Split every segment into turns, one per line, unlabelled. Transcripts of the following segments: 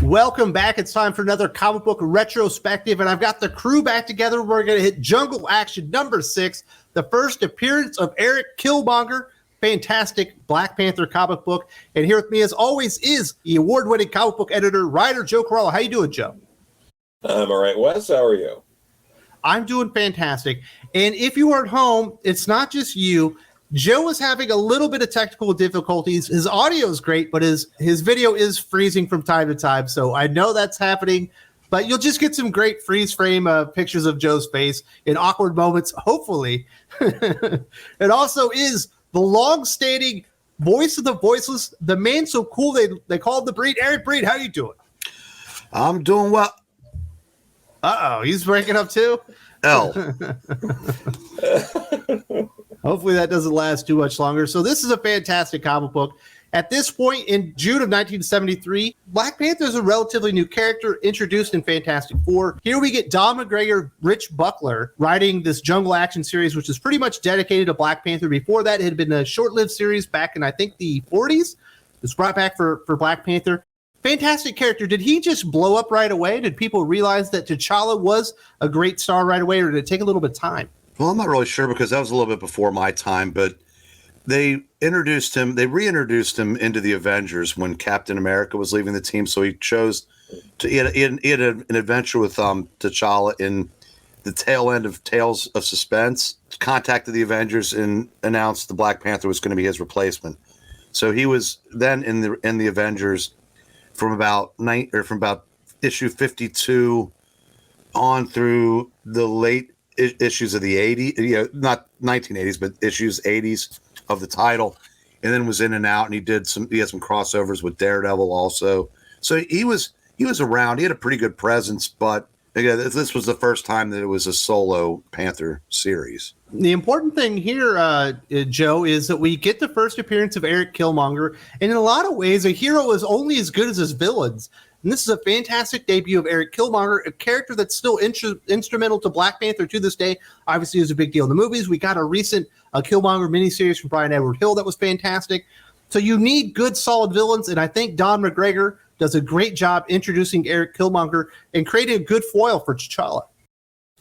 Welcome back. It's time for another comic book retrospective, and I've got the crew back together. We're going to hit Jungle Action number 6, the first appearance of Eric Killmonger, fantastic Black Panther comic book. And here with me, as always, is the award-winning comic book editor, writer Joe Corallo. How you doing, Joe?
I'm all right, Wes. How are you?
I'm doing fantastic. And if you are at home, it's not just you. Joe is having a little bit of technical difficulties. His audio is great, but his video is freezing from time to time. So I know that's happening, but you'll just get some great freeze frame pictures of Joe's face in awkward moments, hopefully. It also is the long-standing voice of the voiceless, the man so cool they call him the Breen. Eric Breen, how you doing?
I'm doing well.
Uh-oh, he's breaking up too?
L.
Hopefully that doesn't last too much longer. So this is a fantastic comic book. At this point in June of 1973, Black Panther is a relatively new character introduced in Fantastic Four. Here we get Don McGregor, Rich Buckler, writing this Jungle Action series, which is pretty much dedicated to Black Panther. Before that, it had been a short-lived series back in, I think, the 40s. It was brought back for Black Panther. Fantastic character. Did he just blow up right away? Did people realize that T'Challa was a great star right away, or did it take a little bit of time?
Well, I'm not really sure because that was a little bit before my time, but they reintroduced him into the Avengers when Captain America was leaving the team. So he chose to, he had an adventure with T'Challa in the tail end of Tales of Suspense, contacted the Avengers and announced the Black Panther was going to be his replacement. So he was then in the Avengers from about issue 52 on through the late issues of the 80s, not 1980s, but issues 80s of the title, and then was in and out. And he had some crossovers with Daredevil also. So he was around. He had a pretty good presence, but again, this was the first time that it was a solo Panther series.
The important thing here, Joe, is that we get the first appearance of Eric Killmonger, and in a lot of ways, a hero is only as good as his villains. And this is a fantastic debut of Eric Killmonger, a character that's still instrumental to Black Panther to this day. Obviously, it was a big deal in the movies. We got a recent Killmonger miniseries from Brian Edward Hill that was fantastic. So you need good, solid villains, and I think Don McGregor does a great job introducing Eric Killmonger and creating a good foil for T'Challa.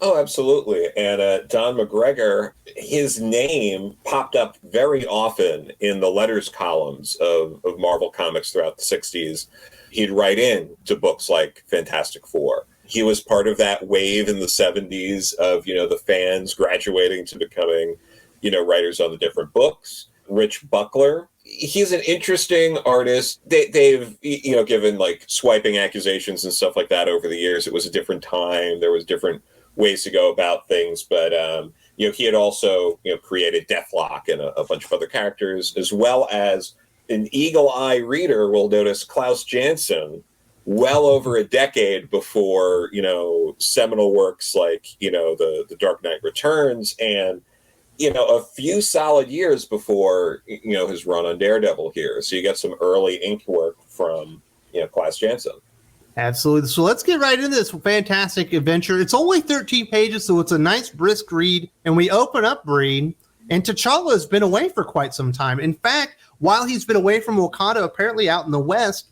Oh, absolutely. And Don McGregor, his name popped up very often in the letters columns of Marvel Comics throughout the 60s. He'd write in to books like Fantastic Four. He was part of that wave in the 70s of, the fans graduating to becoming, writers on the different books. Rich Buckler, he's an interesting artist. They've given like swiping accusations and stuff like that over the years. It was a different time. There was different ways to go about things, but he had also created Deathlock and a bunch of other characters, as well as an eagle-eye reader will notice Klaus Janson well over a decade before seminal works like the Dark Knight Returns, and a few solid years before his run on Daredevil here. So you get some early ink work from Klaus Janson.
Absolutely. So let's get right into this fantastic adventure. It's only 13 pages, so it's a nice brisk read. And we open up Breen, and T'Challa has been away for quite some time. In fact, while he's been away from Wakanda, apparently out in the West,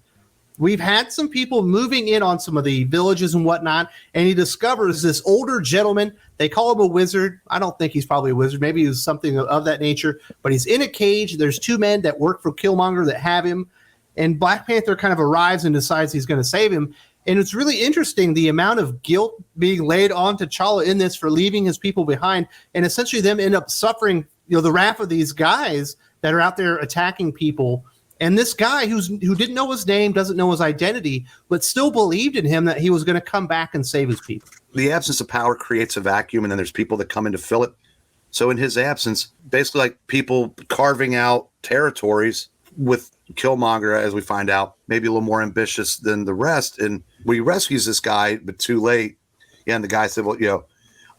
we've had some people moving in on some of the villages and whatnot, and he discovers this older gentleman. They call him a wizard. I don't think he's probably a wizard. Maybe he was something of that nature, but he's in a cage. There's two men that work for Killmonger that have him. And Black Panther kind of arrives and decides he's going to save him. And it's really interesting, the amount of guilt being laid on T'Challa in this for leaving his people behind. And essentially them end up suffering, the wrath of these guys that are out there attacking people. And this guy who didn't know his name, doesn't know his identity, but still believed in him that he was going to come back and save his people.
The absence of power creates a vacuum, and then there's people that come in to fill it. So in his absence, basically like people carving out territories with Killmonger, as we find out, maybe a little more ambitious than the rest. And he rescues this guy, but too late. Yeah, and the guy said, well,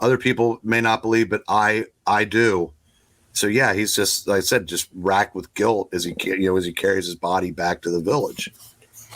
other people may not believe, but I do. So yeah, he's just, like I said, just racked with guilt as he carries his body back to the village.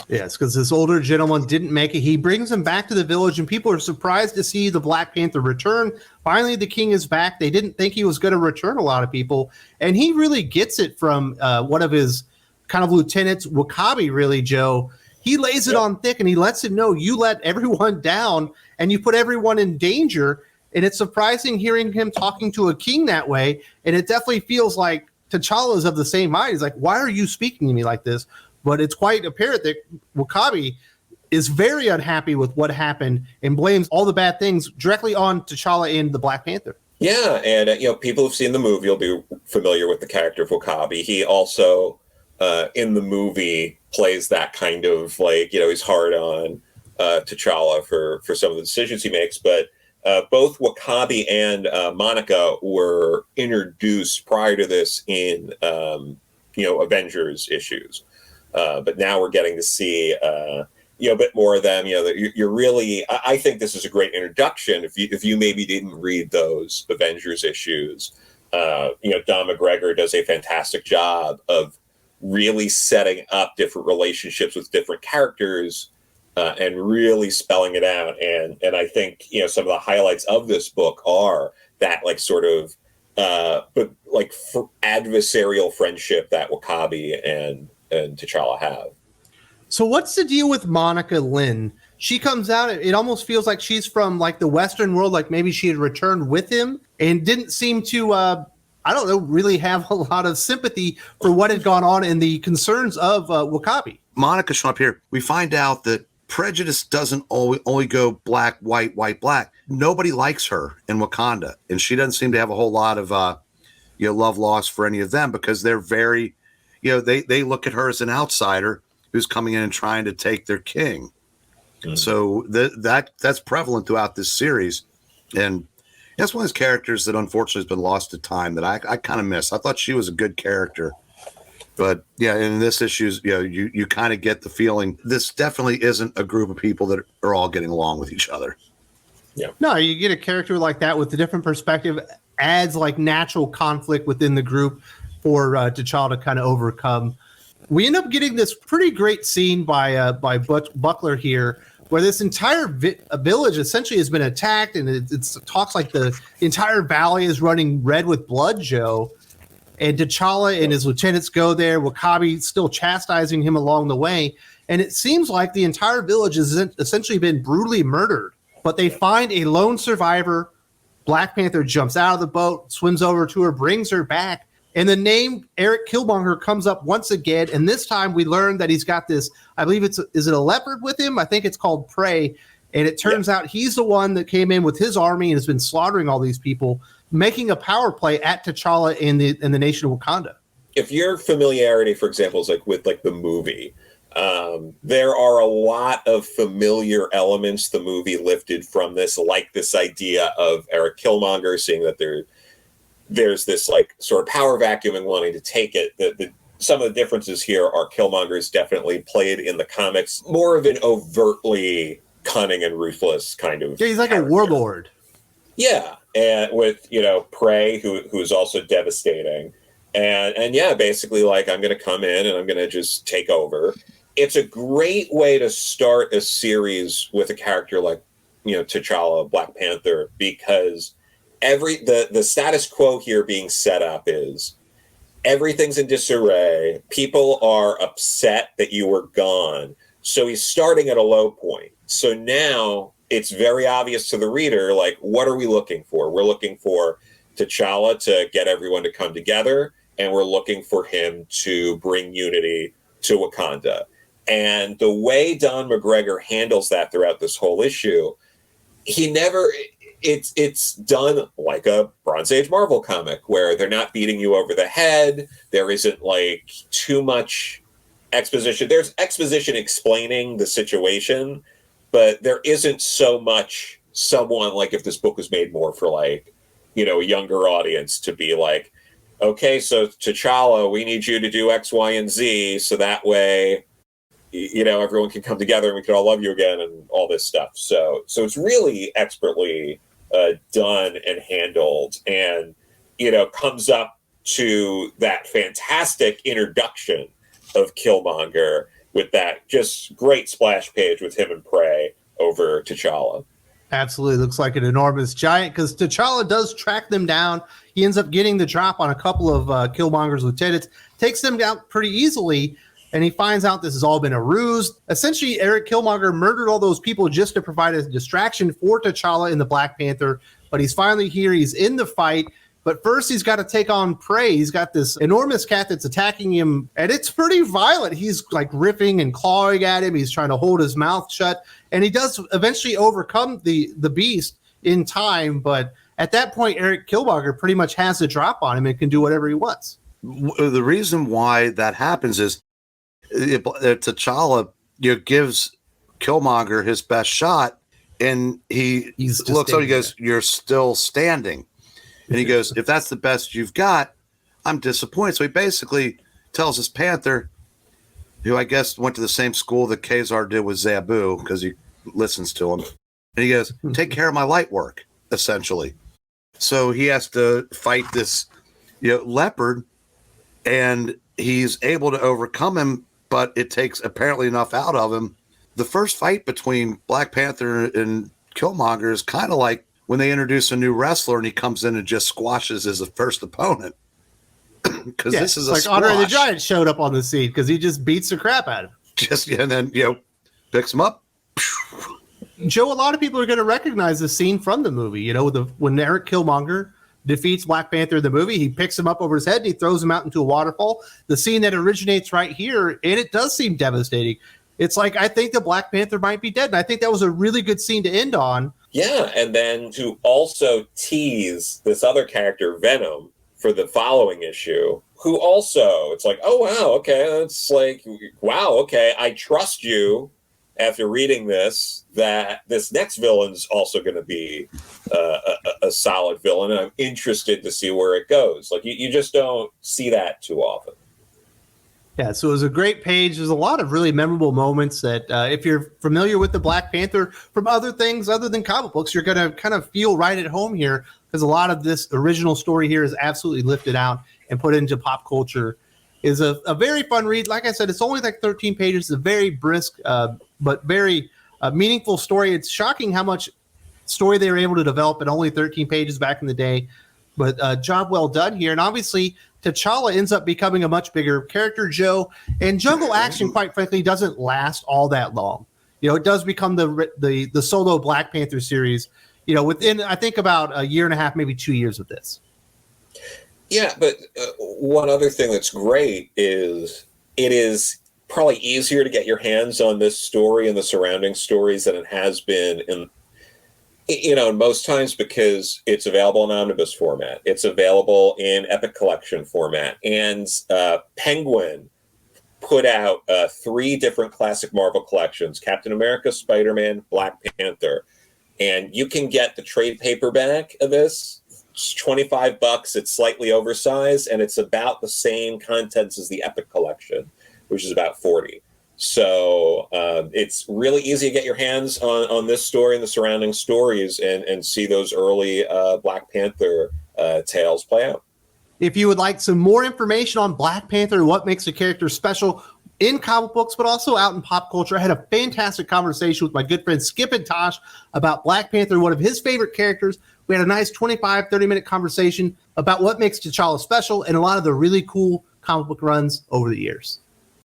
Yes, because this older gentleman didn't make it. He brings him back to the village, and people are surprised to see the Black Panther return. Finally, the king is back. They didn't think he was going to return, a lot of people. And he really gets it from one of his kind of lieutenants, Wakabi, really, Joe. he lays it on thick and he lets him know you let everyone down and you put everyone in danger. And it's surprising hearing him talking to a king that way. And it definitely feels like T'Challa is of the same mind. He's like, why are you speaking to me like this? But it's quite apparent that W'Kabi is very unhappy with what happened and blames all the bad things directly on T'Challa and the Black Panther.
Yeah, and people who've seen the movie will be familiar with the character of W'Kabi. He also, in the movie, plays that kind of he's hard on T'Challa for some of the decisions he makes. But both W'Kabi and Monica were introduced prior to this in Avengers issues, but now we're getting to see a bit more of them. You're really. I think this is a great introduction. If you maybe didn't read those Avengers issues, Don McGregor does a fantastic job of really setting up different relationships with different characters and really spelling it out. And I think some of the highlights of this book are that adversarial friendship that W'Kabi and T'Challa have.
So what's the deal with Monica Lynn? She comes out, it almost feels like she's from the Western world, like maybe she had returned with him and didn't seem to, really have a lot of sympathy for what had gone on and the concerns of W'Kabi.
Monica showing up here, we find out that prejudice doesn't only go black, white, white, black. Nobody likes her in Wakanda, and she doesn't seem to have a whole lot of love lost for any of them because they're very, they look at her as an outsider who's coming in and trying to take their king. Mm-hmm. So that's prevalent throughout this series. And that's one of those characters that unfortunately has been lost to time that I kind of miss. I thought she was a good character. But yeah, in this issue, you kind of get the feeling this definitely isn't a group of people that are all getting along with each other.
Yeah. No, you get a character like that with a different perspective, adds natural conflict within the group for T'Challa to kind of overcome. We end up getting this pretty great scene by Buckler here, where this entire village essentially has been attacked, and it talks like the entire valley is running red with blood, Joe. And T'Challa and his lieutenants go there. W'Kabi still chastising him along the way, and it seems like the entire village has essentially been brutally murdered. But they find a lone survivor. Black Panther jumps out of the boat, swims over to her, brings her back. And the name Eric Killmonger comes up once again. And this time we learn that he's got this, I believe is it a leopard with him? I think it's called Prey. And it turns out he's the one that came in with his army and has been slaughtering all these people, making a power play at T'Challa and the nation of Wakanda.
If your familiarity, for example, is with the movie, there are a lot of familiar elements the movie lifted from this, like this idea of Eric Killmonger seeing that there's this sort of power vacuum and wanting to take it. Some of the differences here are Killmonger's definitely played in the comics more of an overtly cunning and ruthless kind of.
Yeah, he's like character. A warlord.
Yeah, and with Prey, who's also devastating, and yeah, basically I'm going to come in and I'm going to just take over. It's a great way to start a series with a character like T'Challa, Black Panther, because the status quo here being set up is everything's in disarray. People are upset that you were gone. So he's starting at a low point. So now it's very obvious to the reader, what are we looking for? We're looking for T'Challa to get everyone to come together, and we're looking for him to bring unity to Wakanda. And the way Don McGregor handles that throughout this whole issue, it's done like a Bronze Age Marvel comic where they're not beating you over the head. There isn't too much exposition. There's exposition explaining the situation, but there isn't so much someone if this book was made more for a younger audience to be okay, so T'Challa, we need you to do X, Y, and Z so that way everyone can come together and we can all love you again and all this stuff. So it's really expertly done and handled, and comes up to that fantastic introduction of Killmonger with that just great splash page with him and Prey over T'Challa.
Absolutely. Looks like an enormous giant because T'Challa does track them down. He ends up getting the drop on a couple of Killmonger's lieutenants, takes them down pretty easily. and he finds out this has all been a ruse. Essentially, Eric Killmonger murdered all those people just to provide a distraction for T'Challa in the Black Panther, but he's finally here. He's in the fight. But first, he's got to take on prey. He's got this enormous cat that's attacking him, and it's pretty violent. He's like ripping and clawing at him. He's trying to hold his mouth shut, and he does eventually overcome the beast in time. But at that point, Eric Killmonger pretty much has the drop on him and can do whatever he wants.
The reason why that happens is T'Challa gives Killmonger his best shot, and he looks up and he goes, "You're still standing." And he goes, "If that's the best you've got, I'm disappointed." So he basically tells his Panther, who I guess went to the same school that Kazar did with Zabu, because he listens to him. And he goes, "Take care of my light work," essentially. So he has to fight this leopard, and he's able to overcome him, but it takes apparently enough out of him. The first fight between Black Panther and Killmonger is kind of like when they introduce a new wrestler and he comes in and just squashes his first opponent. Because this is
like Andre the Giant showed up on the scene because he just beats the crap out of him.
And then picks him up.
Joe, a lot of people are going to recognize the scene from the movie. When Eric Killmonger defeats Black Panther in the movie, he picks him up over his head and he throws him out into a waterfall. The scene that originates right here, and it does seem devastating. It's like, I think the Black Panther might be dead, and I think that was a really good scene to end on.
Yeah, and then to also tease this other character, Venom, for the following issue, who also, it's like, oh, wow, okay, it's like, wow, okay, I trust you after reading this, that this next villain's also going to be a solid villain, and I'm interested to see where it goes. Like, you just don't see that too often.
Yeah, so it was a great page. There's a lot of really memorable moments that if you're familiar with the Black Panther from other things other than comic books, you're going to kind of feel right at home here, because a lot of this original story here is absolutely lifted out and put into pop culture. Is a very fun read. Like I said, it's only like 13 pages. It's a very brisk but very meaningful story. It's shocking how much story they were able to develop in only 13 pages back in the day. But job well done here. And obviously, T'Challa ends up becoming a much bigger character, Joe. And Jungle Action, quite frankly, doesn't last all that long. It does become the solo Black Panther series, within, I think, about a year and a half, maybe 2 years of this.
Yeah, but one other thing that's great is it is probably easier to get your hands on this story and the surrounding stories than it has been in most times, because it's available in omnibus format. It's available in Epic Collection format. And Penguin put out 3 different classic Marvel collections: Captain America, Spider-Man, Black Panther. And you can get the trade paperback of this. It's $25. It's slightly oversized, and it's about the same contents as the Epic Collection, which is about $40. So it's really easy to get your hands on this story and the surrounding stories and see those early Black Panther tales play out.
If you would like some more information on Black Panther and what makes a character special in comic books, but also out in pop culture, I had a fantastic conversation with my good friend Skip and Tosh about Black Panther, one of his favorite characters. We had a nice 25, 30-minute conversation about what makes T'Challa special and a lot of the really cool comic book runs over the years.